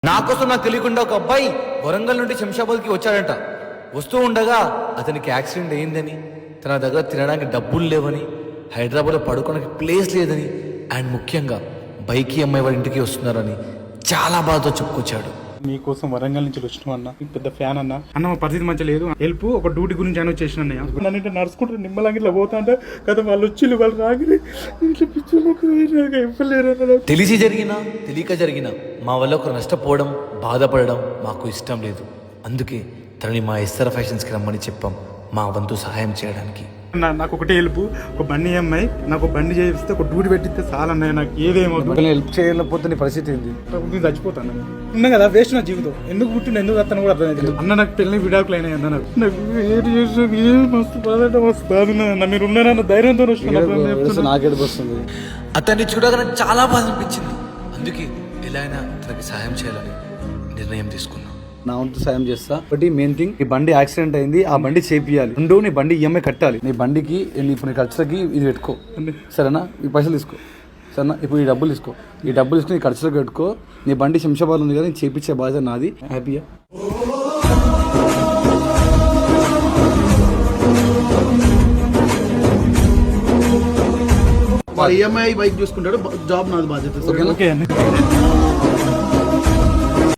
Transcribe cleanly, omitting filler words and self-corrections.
నా కోసం నాకు తెలియకుండా ఒక అబ్బాయి వరంగల్ నుండి శంషాబాద్కి వచ్చాడంట. వస్తూ ఉండగా అతనికి యాక్సిడెంట్ అయిందని, తన దగ్గర తినడానికి డబ్బులు లేవని, హైదరాబాద్లో పడుకోవడానికి ప్లేస్ లేదని, అండ్ ముఖ్యంగా బైక్ అమ్మాయి వాడి ఇంటికి వస్తున్నారని చాలా బాధతో చెప్పుకొచ్చాడు. మీకోసం వరంగల్ నుంచి వచ్చినాం అన్న, పెద్ద ఫ్యాన్ అన్న. అన్న మా పరిస్థితి మంచిగా లేదు, హెల్ప్ ఒక డ్యూటీ గురించి అని వచ్చేసిన అన్నయ్య. నన్ను నడుచుకుంటూ నిమ్మలంగా ఇట్లా పోతా అంటే కదా వాళ్ళు వచ్చి వాళ్ళు రాగిరి ఇవ్వలేరు. తెలిసి జరిగినా తెలియక జరిగినా మా వల్ల ఒకరు నష్టపోవడం, బాధపడడం మాకు ఇష్టం లేదు. అందుకే తనని మా ఎస్ఆర్ ఫ్యాషన్స్కి రమ్మని చెప్పాం, మా వంతు సహాయం చేయడానికి. నాకు ఒకటే హెల్ప్, ఒక బండి అమ్మాయి నాకు బండి చేస్తే ఒక డ్యూటీ పెట్టిస్తే చాలా అన్నయ్య. నాకు ఏదేమవుతుంది హెల్ప్ చేయలేకపోతే నీ పరిస్థితి ఏంది? నేను చచ్చిపోతాను. ఉన్నా కదా వేస్ట్ నా జీవితం. ఎందుకు పుట్టిన ఎందుకు వస్తాను కూడా అర్థం అన్న. నాకు పెళ్ళి విడాకులు అయినాయి అన్న. నాకు మస్తు బాధ మస్తు బాధ ఉన్నదన్న. మీరు ఉన్నారన్న ధైర్యంతో నాకేడు వస్తుంది. అతన్ని చూడగానే చాలా బాధ అనిపించింది. అందుకే ఎలా అయినా తనకి సహాయం చేయాలని నిర్ణయం తీసుకున్నాం. నా వంతు సాయం చేస్తా. ఒకటి మెయిన్ థింగ్, ఈ బండి యాక్సిడెంట్ అయింది, ఆ బండి చేపియాలి. రెండు, నీ బండి ఈఎంఐ కట్టాలి. నీ బండికి ఇప్పుడు నీ ఖర్చులకి ఇది పెట్టుకో, సరేనా? ఈ పైసలు తీసుకో, సరేనా? ఇప్పుడు ఈ డబ్బులు తీసుకో, ఈ డబ్బులు తీసుకుని నీ ఖర్చులకు పెట్టుకో. నీ బండి శంషాబాద్ ఉంది కదా, నేను చేపించే బాధ్యత నాది. హ్యాపీయా? ఈఎంఐ బైక్ చూసుకుంటాడు, జాబ్ నాది బాధ్యత. ఓకే అండి.